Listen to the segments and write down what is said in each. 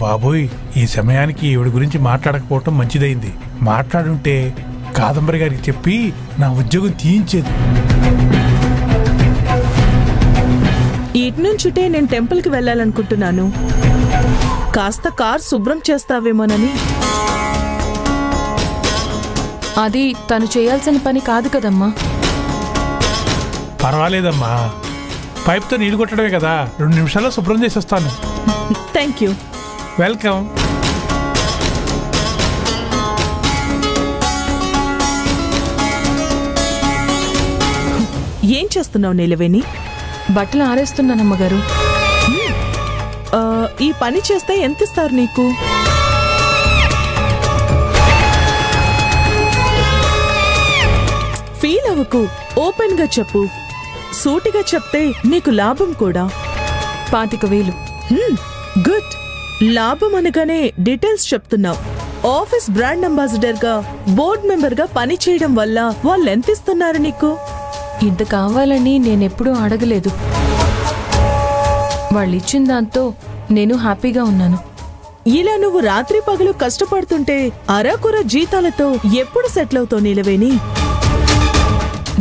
బాబోయ్, ఈ సమయానికి ఈవిడ గురించి మాట్లాడకపోవటం మంచిదైంది. మాట్లాడుంటే కాదంబరి గారికి చెప్పి నా ఉద్యోగం తీయించేది. ఇటు నుంచుటే నేను టెంపుల్కి వెళ్ళాలనుకుంటున్నాను. కాస్త కార్ శుభ్రం చేస్తావేమోనని. అది తను చేయాల్సిన పని కాదు కదమ్మా. పర్వాలేదమ్మా, పైప్తో నీళ్లు కొట్టడమే కదా, 2 నిమిషాల్లో శుభ్రం చేసేస్తాను. Thank you. వెల్కమ్. ఏం చేస్తున్నావు నీలవేణి? బట్టలు ఆరేస్తున్నానమ్మగారు. ఈ పని చేస్తే ఎంత ఇస్తారు నీకు? ఫీల్ అవ్వకు, ఓపెన్ గా చెప్పు. సూటిగా చెప్తే నీకు లాభం కూడా. 25,000. గుడ్. లాభం అనగానే డీటెయిల్స్ చెప్తున్నావు. ఆఫీస్ బ్రాండ్ అంబాసిడర్ గా, బోర్డ్ మెంబర్ గా పని చేయడం వల్ల వాళ్ళు ఎంత ఇస్తున్నారు నీకు? ఇంత కావాలని నేనెప్పుడూ అడగలేదు. వాళ్ళిచ్చిన దాంతో నేను హ్యాపీగా ఉన్నాను. ఇలా నువ్వు రాత్రి పగలు కష్టపడుతుంటే అరకుర జీతాలతో ఎప్పుడు సెటిల్ అవుతావు నీలవేణి?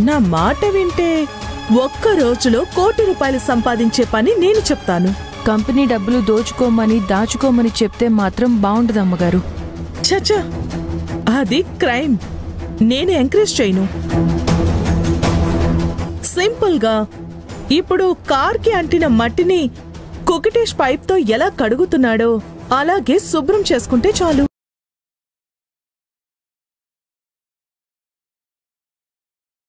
నా మాట వింటే ఒక్క రోజులో ₹1 కోటి సంపాదించే పని నేను చెప్తాను. కంపెనీ డబ్బులు దోచుకోమని దాచుకోమని చెప్తే మాత్రం బాగుండదమ్మగారు. చచ్చా, అది క్రైమ్. నేను ఎంకరేజ్ చేయను. సింపుల్ గా ఇప్పుడు కార్కి అంటిన మట్టిని కుకిటేష్ పైప్ తో ఎలా కడుగుతున్నాడో అలాగే శుభ్రం చేసుకుంటే చాలు.